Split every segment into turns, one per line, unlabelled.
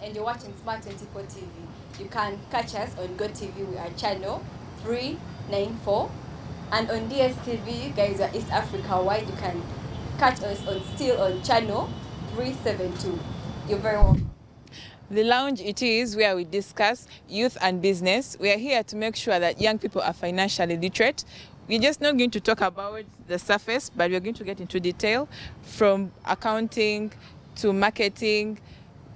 and you're watching Smart 24 TV. You can catch us on GoTV. We are channel 394. And on DSTV, you guys are East Africa wide. You can catch us on channel 372. You're very welcome.
The Lounge it is where we discuss youth and business. We are here to make sure that young people are financially literate. We're just not going to talk about the surface, but we're going to get into detail from accounting to marketing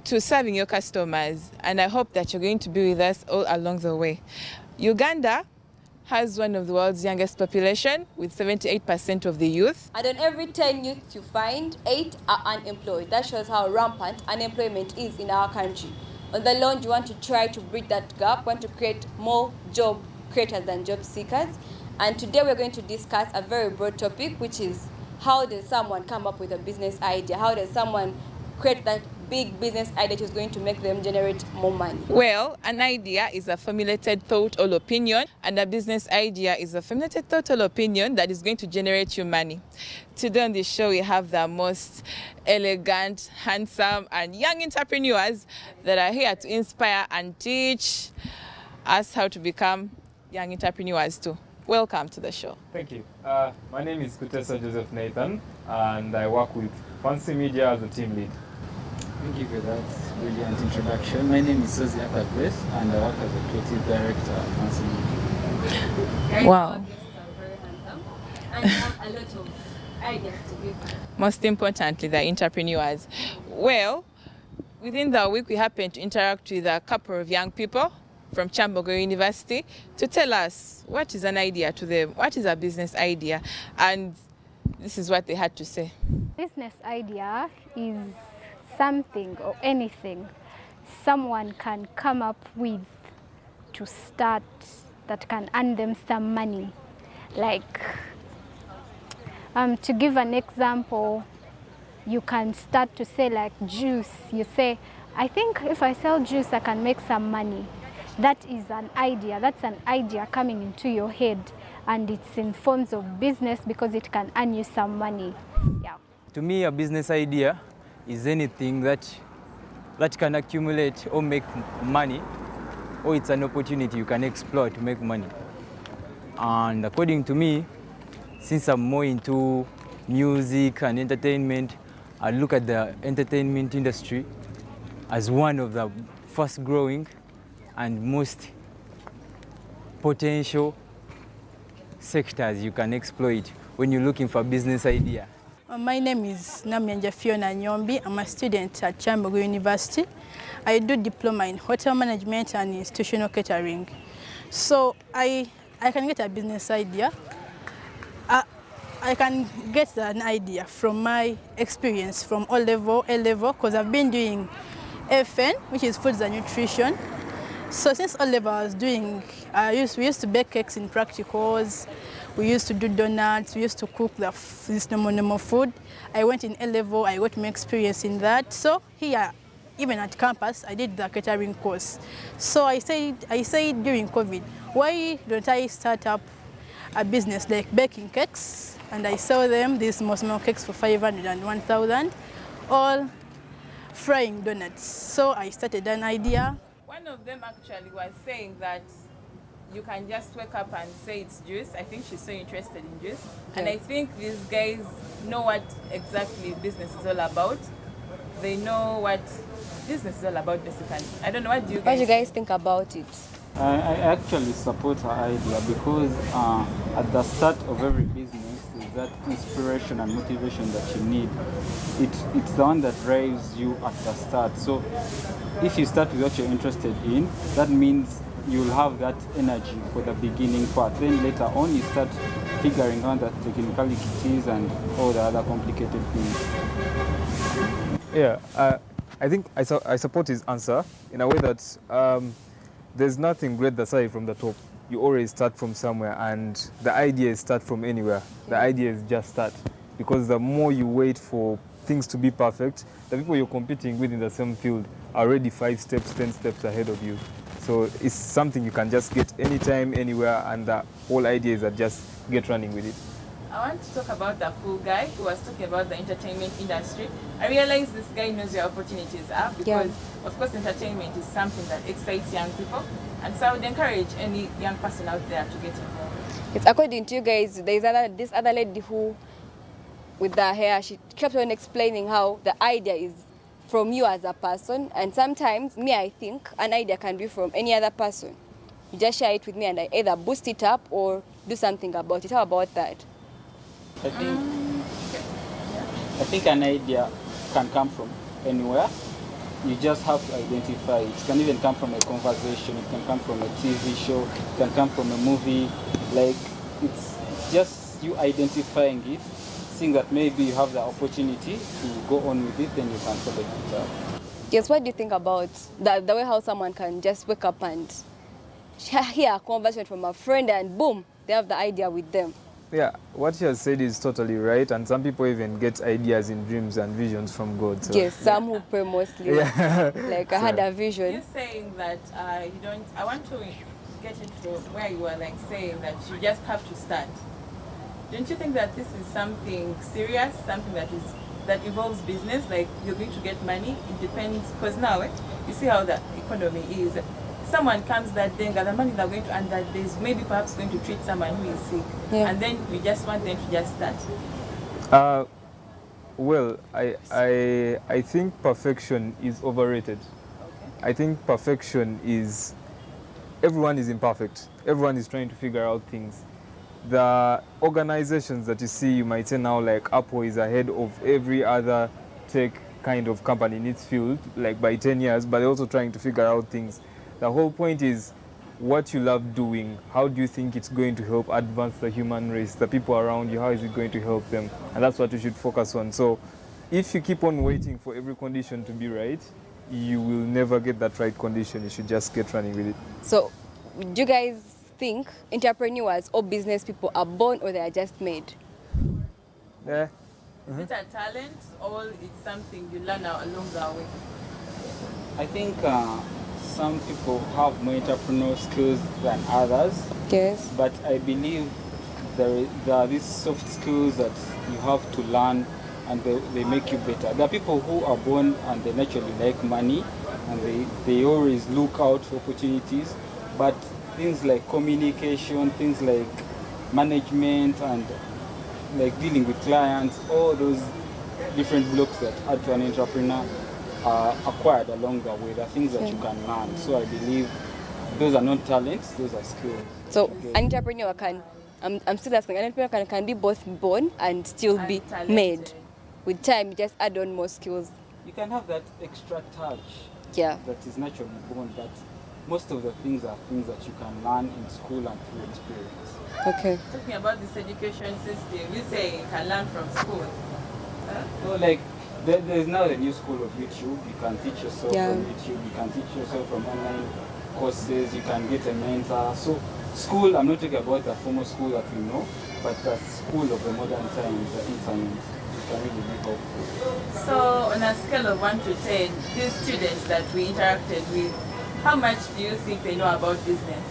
to serving your customers. And I hope that you're going to be with us all along the way. Uganda has one of the world's youngest population with 78% of the youth.
And on every 10 youth you find, 8 are unemployed. That shows how rampant unemployment is in our country. On the Lounge, you want to try to bridge that gap, want to create more job creators than job seekers. And today we're going to discuss a very broad topic, which is how does someone come up with a business idea? How does someone create that big business idea that is going to make them generate more money?
Well, an idea is a formulated thought or opinion, and a business idea is a formulated thought or opinion that is going to generate you money. Today on the show, we have the most elegant, handsome, and young entrepreneurs that are here to inspire and teach us how to become young entrepreneurs too. Welcome to the show.
Thank you. My name is Kutesa Joseph Nathan, and I work with Fancy Media as a team lead.
Thank you for that brilliant introduction. My name is Sozi Akagles, and I work as a creative director at Fancy Media.
Wow.
Our guests are very handsome and have a lot of ideas to give us.
Most importantly, the entrepreneurs. Well, within the week, we happened to interact with a couple of young people from Chambogo University to tell us what is an idea to them, what is a business idea, and this is what they had to say.
Business idea is something or anything someone can come up with to start that can earn them some money. Like, to give an example, you can start to say like juice. You say, I think if I sell juice, I can make some money. That is an idea. That's an idea coming into your head, and it's in forms of business because it can earn you some money. Yeah.
To me, a business idea is anything that can accumulate or make money, or it's an opportunity you can explore to make money. And according to me, since I'm more into music and entertainment, I look at the entertainment industry as one of the fast growing and most potential sectors you can exploit when you're looking for a business idea.
My name is Namyanja Fiona Nyombi. I'm a student at Chambogo University. I do diploma in hotel management and institutional catering. So I can get a business idea. I can get an idea from my experience from A-level, because I've been doing FN, which is foods and nutrition. So since A-level I was doing, we used to bake cakes in practicals, we used to do donuts, we used to cook this normal food. I went in A-level, I got my experience in that. So here, even at campus, I did the catering course. So I said during COVID, why don't I start up a business like baking cakes, and I sell them, these small cakes for 500 and 1,000, all frying donuts. So I started an idea.
One of them actually was saying that you can just wake up and say it's juice. I think she's so interested in juice. Yeah. And I think these guys know what exactly business is all about. They know what business is all about, basically. I don't know, what do you guys
think about it?
I actually support her idea because at the start of every business is that inspiration and motivation that you need. It's the one that drives you at the start. So if you start with what you're interested in, that means you'll have that energy for the beginning part. Then later on you start figuring out the technicalities and all the other complicated things.
Yeah, I think I support his answer in a way that there's nothing great aside from the top. You always start from somewhere, and the ideas start from anywhere. The ideas just start, because the more you wait for things to be perfect, the people you're competing with in the same field are already 5 steps, 10 steps ahead of you. So it's something you can just get anytime, anywhere, and the whole idea is that just get running with it.
I want to talk about the cool guy who was talking about the entertainment industry. I realize this guy knows where opportunities are because Of course, entertainment is something that excites young people, and so I would encourage any young person out there to get involved.
It's according to you guys, there's this other lady who, with the hair, she kept on explaining how the idea is from you as a person, and sometimes me, I think an idea can be from any other person. You just share it with me and I either boost it up or do something about it. How about that?
I think an idea can come from anywhere. You just have to identify it. It can even come from a conversation, it can come from a TV show, it can come from a movie. Like, it's just you identifying it, seeing that maybe you have the opportunity to go on with it, then you can follow it up.
Yes, what do you think about the way how someone can just wake up and hear a conversation from a friend and boom, they have the idea with them?
Yeah, what she has said is totally right, and some people even get ideas in dreams and visions from God. So.
Yes, some who pray mostly.
Yeah.
Like I had a
You're
vision.
saying that you don't. I want to get it from where you are, like saying that you just have to start. Don't you think that this is something serious, something that involves business? Like you're going to get money. It depends, because now you see how the economy is. Someone comes that day, and the money they're going to earn that day is maybe perhaps going to treat someone who is sick, and then we just want them to just start.
Well, I think perfection is overrated.
Okay.
I think perfection is, everyone is imperfect. Everyone is trying to figure out things. The organizations that you see, you might say now, like Apple is ahead of every other tech kind of company in its field, like by 10 years, but they're also trying to figure out things. The whole point is what you love doing. How do you think it's going to help advance the human race, the people around you? How is it going to help them? And that's what you should focus on. So if you keep on waiting for every condition to be right, you will never get that right condition. You should just get running with it.
So do you guys think entrepreneurs or business people are born or they are just made?
Yeah.
Is it a talent or it's something you learn along the way?
I think some people have more entrepreneurial skills than others,
Yes.
but I believe there are these soft skills that you have to learn, and they make you better. There are people who are born and they naturally like money and they always look out for opportunities, but things like communication, things like management and like dealing with clients, all those different blocks that add to an entrepreneur are acquired along the way. They're things that you can learn. So I believe those are not talents, those are skills.
So an entrepreneur can, I'm still asking, an entrepreneur can be both born and still be
talented.
made. With time, you just add on more skills.
You can have that extra touch
Yeah.
that is naturally born, but most of the things are things that you can learn in school and through experience.
Okay.
Talking about this education system, you say you can learn from school.
So like there's now the new school of YouTube. You can teach yourself
Yeah.
from YouTube. You can teach yourself from online courses. You can get a mentor. So school, I'm not talking about the formal school that we know, but the school of the modern times, the internet, it can really be helpful.
So on a scale of 1 to 10, these students that we interacted with, how much do you think they know about business?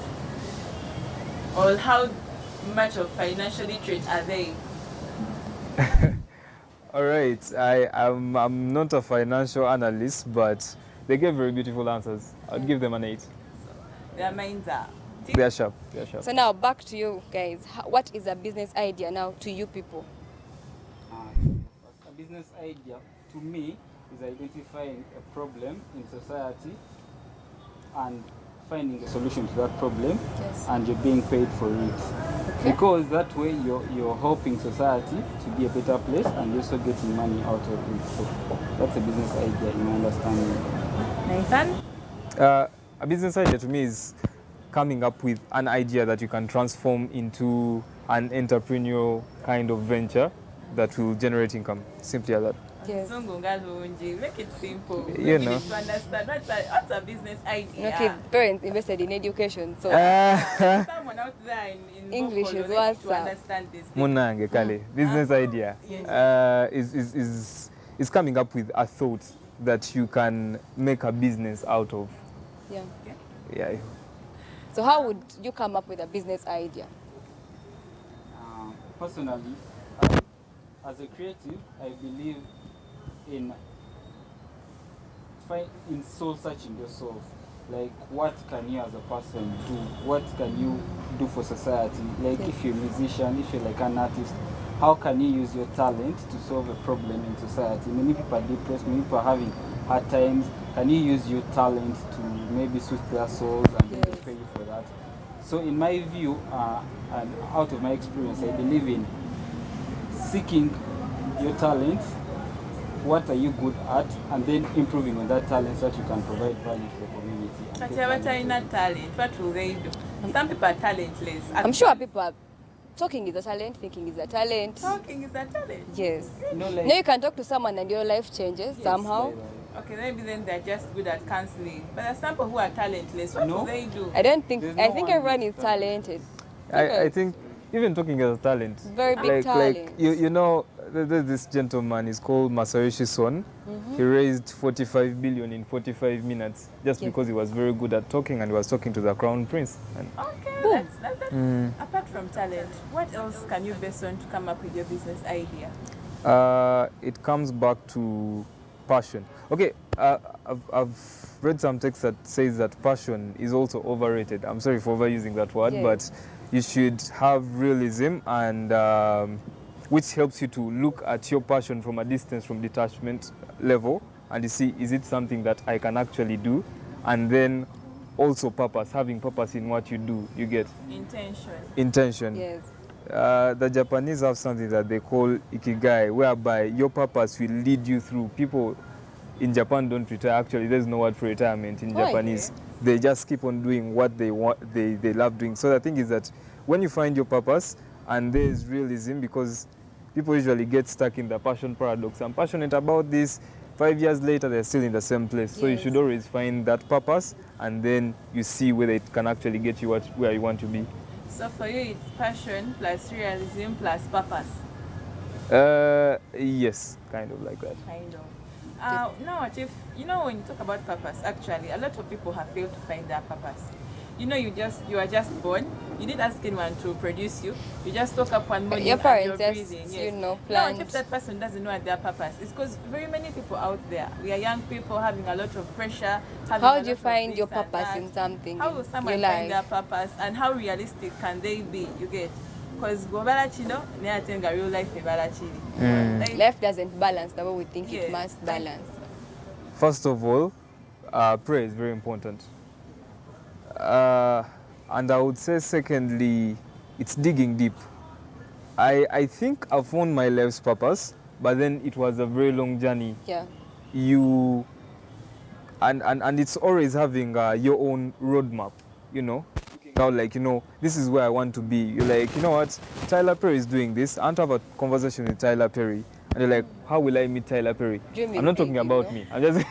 Or how much of financial literate are they?
All right, I'm not a financial analyst, but they gave very beautiful answers. I'd give them an 8.
Their minds are.
They're sharp. They're sharp.
So now back to you guys. What is a business idea now to you people?
A business idea, to me, is identifying a problem in society and finding a solution to that problem,
Yes.
and you're being paid for it. Because that way you're helping society to be a better place and you're also getting money out of it. So that's a business idea in my understanding.
Nathan?
A business idea to me is coming up with an idea that you can transform into an entrepreneurial kind of venture that will generate income. Simply as that.
Yes.
Zungu ngalungi. Make it simple.
You
Make
know.
it to understand what's a business idea.
Okay, parents invested in education, so
Someone out there in
English
Bokolo
is
needs
what's
to
up.
understand this.
Munange Kale. Business idea is coming up with a thought that you can make a business out of.
yeah.
Yeah.
So how would you come up with a business idea?
Personally, as a creative, I believe in find in soul searching yourself. Like, what can you as a person do? What can you do for society? Like, if you're a musician, if you're like an artist, how can you use your talent to solve a problem in society? Many people are depressed, many people are having hard times. Can you use your talent to maybe soothe their souls and they will pay you for that? So in my view, and out of my experience, I believe in seeking your talent, what are you good at, and then improving on that talent so that you can provide value to the community.
But you're not talent. What will they do? Some people are talentless.
I'm sure people are talking is a talent, thinking is a talent.
Talking is a talent.
Yes.
You know, like,
Now you can talk to someone and your life changes somehow.
Okay, maybe then they're just good at counseling. But there's some people who are talentless. What will they do?
I don't think.
There's
I
no
think
one
everyone
who's
is talented.
I think even talking as a talent,
Very big
like
talent.
you know, there's this gentleman, he's called Masayoshi Son. He raised 45 billion in 45 minutes just because he was very good at talking, and he was talking to the crown prince. And
Okay, that's apart from talent, what else can you base on to come up with your business idea?
it comes back to passion. Okay, I've read some text that says that passion is also overrated. I'm sorry for overusing that word, but you should have realism, and which helps you to look at your passion from a distance, from detachment level, and you see, is it something that I can actually do? And then also purpose, having purpose in what you do, you get intention.
Yes.
The Japanese have something that they call ikigai, whereby your purpose will lead you through. People in Japan don't retire. Actually, there's no word for retirement in Japanese. They just keep on doing what they want, they love doing. So the thing is that when you find your purpose, and there's realism, because people usually get stuck in the passion paradox. I'm passionate about this. 5 years later, they're still in the same place. So you should always find that purpose, and then you see whether it can actually get you where you want to be.
So for you, it's passion plus realism plus purpose.
Yes, kind of like that.
Kind of. Now, Chief, you know, when you talk about purpose, actually, a lot of people have failed to find their purpose. You know, you are just born. You didn't ask anyone to produce you. You just woke up one morning
Your parents
and you're
just,
breathing.
you know,
Now,
planned.
if that person doesn't know their purpose, it's because very many people out there, we are young people having a lot of pressure.
How do you find your purpose in something?
How will
in
someone
your
find their
life?
purpose, and how realistic can they be? You get, because Gobalachino, I think real life is
Life doesn't balance the way we think
Yes.
it must balance.
First of all, prayer is very important. And I would say secondly, it's digging deep. I think I found my life's purpose, but then it was a very long journey.
Yeah.
And it's always having your own roadmap, you know. Now, like, you know, this is where I want to be. You're like, you know what, Tyler Perry is doing this. I want to have a conversation with Tyler Perry. And you're like, how will I meet Tyler Perry?
Dreaming
I'm not talking
big, you
about
know?
me. I'm just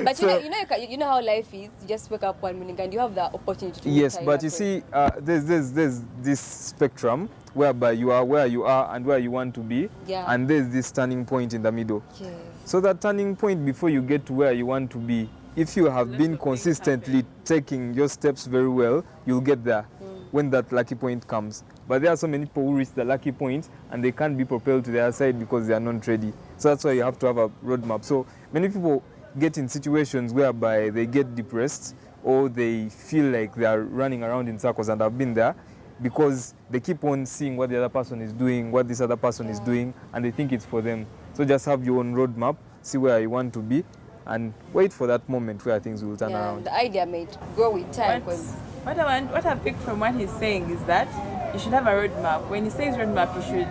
But
So-
you know how life is. You just wake up one morning and you have the opportunity to meet
Yes,
Tyler
but you
Perry.
see, there's this spectrum whereby you are where you are and where you want to be,
Yeah.
and there's this turning point in the middle.
Yes.
So that turning point before you get to where you want to be, if you have been consistently taking your steps very well, you'll get there when that lucky point comes. But there are so many people who reach the lucky point and they can't be propelled to the other side because they are not ready. So that's why you have to have a roadmap. So many people get in situations whereby they get depressed, or they feel like they are running around in circles, and I've been there, because they keep on seeing what the other person is doing, what this other person is doing, and they think it's for them. So just have your own roadmap, see where you want to be, and wait for that moment where things will turn around.
The idea may grow with time. 'Cause
What I picked from what he's saying is that you should have a roadmap. When he says roadmap, you should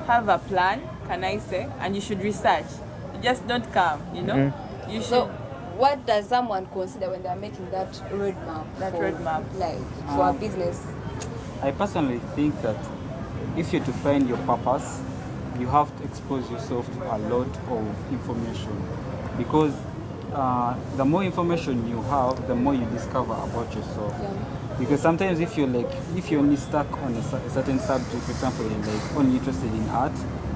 have a plan, can I say, and you should research. You just don't come, you know. You should.
So, what does someone consider when they're making that roadmap? Like for a business.
I personally think that if you're to find your purpose, you have to expose yourself to a lot of information, because the more information you have, the more you discover about yourself.
Yeah.
Because sometimes if you're only stuck on a certain subject, for example, you're like only interested in art,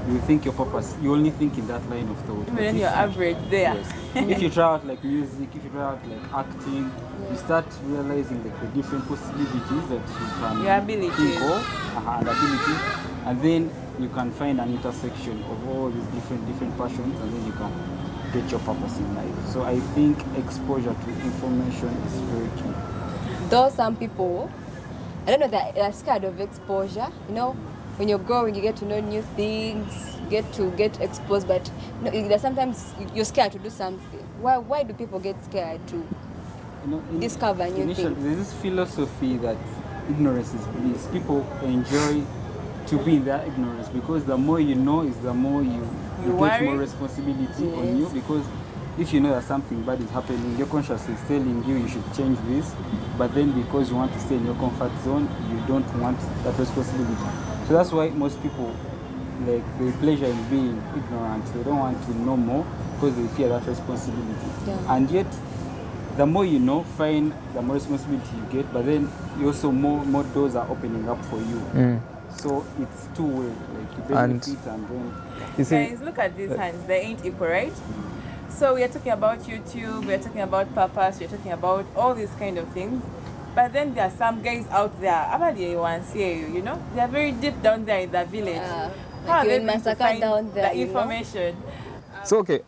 you think your purpose, you only think in that line of thought. But
When
if
you're
you-
average there.
Yes. If you try out like music, if you try out like acting, you start realizing like the different possibilities that you can
Your abilities.
think of, and ability, and then you can find an intersection of all these different passions, and then you can get your purpose in life. So I think exposure to information is very key.
Though some people, I don't know, they're scared of exposure. You know, when you're growing, you get to know new things, you get exposed, but you know, there's sometimes you're scared to do something. Why do people get scared to discover new
Initially,
things?
there's this philosophy that ignorance is bliss. People enjoy to be in their ignorance because the more you know is the more you get
worry?
more responsibility on you, because if you know that something bad is happening, your conscience is telling you should change this, but then because you want to stay in your comfort zone, you don't want that responsibility. So that's why most people, like, they pleasure in being ignorant. They don't want to know more because they fear that responsibility.
Yeah.
And yet, the more you know, fine, the more responsibility you get, but then you also more doors are opening up for you. So it's two-way, like you benefit and then...
You see,
Guys, look at these hands. They ain't equal, right? So we are talking about YouTube, we are talking about purpose, we are talking about all these kind of things. But then there are some guys out there, you know, they are very deep down there in the village. How
like
are they
in
going to
Masaka
find
down there,
the
you know?
information?
so okay,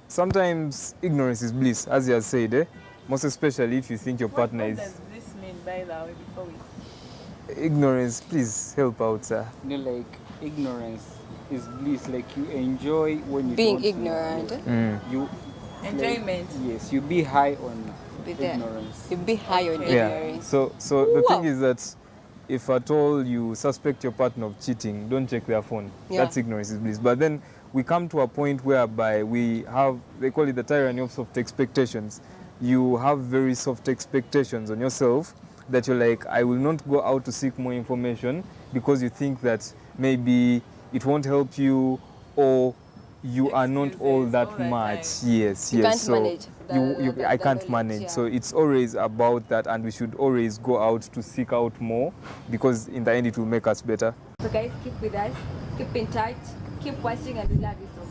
sometimes ignorance is bliss, as you have said, eh? Most especially if you think your partner
What
is...
does this mean, by the way, before we...
Ignorance, please help out, sir.
You know, like, ignorance is bliss. Like, you enjoy when you
Being
don't
ignorant.
know. You
Enjoyment.
Like, yes, you be high on
Be there.
ignorance.
You be high on
Yeah.
ignorance.
So the
Wow.
thing is that if at all you suspect your partner of cheating, don't check their phone.
Yeah.
That's ignorance is bliss. But then we come to a point whereby we have, they call it the tyranny of soft expectations. You have very soft expectations on yourself that you're like, I will not go out to seek more information because you think that maybe it won't help you, or you are not all
Excuses
that
all the
much.
time.
Yes,
You
yes.
can't
so
manage
I
the
can't
knowledge,
manage.
yeah.
So it's always about that, and we should always go out to seek out more, because in the end it will make us better.
So guys, keep with us, keep in touch, keep watching, and we love you so much.